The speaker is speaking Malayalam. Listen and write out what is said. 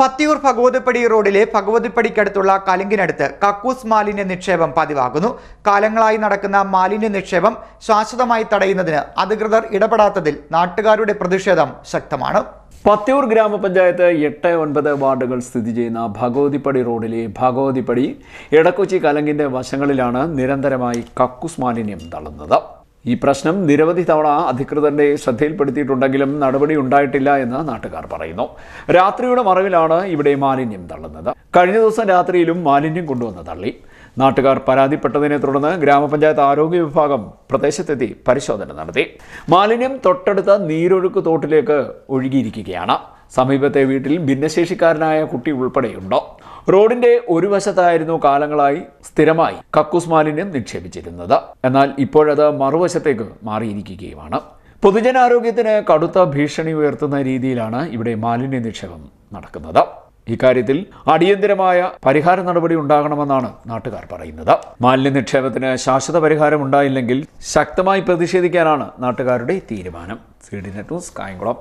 പത്തിയൂർ ഭഗവതിപ്പടി റോഡിലെ ഭഗവതിപ്പടിക്കടുത്തുള്ള കലുങ്കിനടുത്ത് കക്കൂസ് മാലിന്യ നിക്ഷേപം പതിവാകുന്നു. കാലങ്ങളായി നടക്കുന്ന മാലിന്യ നിക്ഷേപം ശാശ്വതമായി തടയുന്നതിന് അധികൃതർ ഇടപെടാത്തതിൽ നാട്ടുകാരുടെ പ്രതിഷേധം ശക്തമാണ്. പത്തിയൂർ ഗ്രാമപഞ്ചായത്ത് 8-9 വാർഡുകൾ സ്ഥിതി ചെയ്യുന്ന ഭഗവതിപ്പടി റോഡിലെ ഭഗവതിപ്പടി എടക്കൊച്ചി കലങ്കിന്റെ വശങ്ങളിലാണ് നിരന്തരമായി കക്കൂസ് മാലിന്യം തള്ളുന്നത്. ഈ പ്രശ്നം നിരവധി തവണ അധികൃതരുടെ ശ്രദ്ധയിൽപ്പെടുത്തിയിട്ടുണ്ടെങ്കിലും നടപടി ഉണ്ടായിട്ടില്ല എന്ന് നാട്ടുകാർ പറയുന്നു. രാത്രിയുടെ മറവിലാണ് ഇവിടെ മാലിന്യം തള്ളുന്നത്. കഴിഞ്ഞ ദിവസം രാത്രിയിലും മാലിന്യം കൊണ്ടുവന്ന് തള്ളി. നാട്ടുകാർ പരാതിപ്പെട്ടതിനെ തുടർന്ന് ഗ്രാമപഞ്ചായത്ത് ആരോഗ്യ വിഭാഗം പ്രദേശത്തെത്തി പരിശോധന നടത്തി. മാലിന്യം തൊട്ടടുത്ത നീരൊഴുക്ക് തോട്ടിലേക്ക് ഒഴുകിയിരിക്കുകയാണ്. സമീപത്തെ വീട്ടിൽ ഭിന്നശേഷിക്കാരനായ കുട്ടി ഉൾപ്പെടെയുണ്ടോ. റോഡിന്റെ ഒരു വശത്തായിരുന്നു കാലങ്ങളായി സ്ഥിരമായി കക്കൂസ് മാലിന്യം നിക്ഷേപിച്ചിരുന്നത്. എന്നാൽ ഇപ്പോഴത് മറുവശത്തേക്ക് മാറിയിരിക്കുകയുമാണ്. പൊതുജനാരോഗ്യത്തിന് കടുത്ത ഭീഷണി ഉയർത്തുന്ന രീതിയിലാണ് ഇവിടെ മാലിന്യ നിക്ഷേപം നടക്കുന്നത്. ഇക്കാര്യത്തിൽ അടിയന്തരമായ പരിഹാര നടപടി ഉണ്ടാകണമെന്നാണ് നാട്ടുകാർ പറയുന്നത്. മാലിന്യ നിക്ഷേപത്തിന് ശാശ്വത പരിഹാരം ഉണ്ടായില്ലെങ്കിൽ ശക്തമായി പ്രതിഷേധിക്കാനാണ് നാട്ടുകാരുടെ തീരുമാനം. CDNet news, Kayamkulam.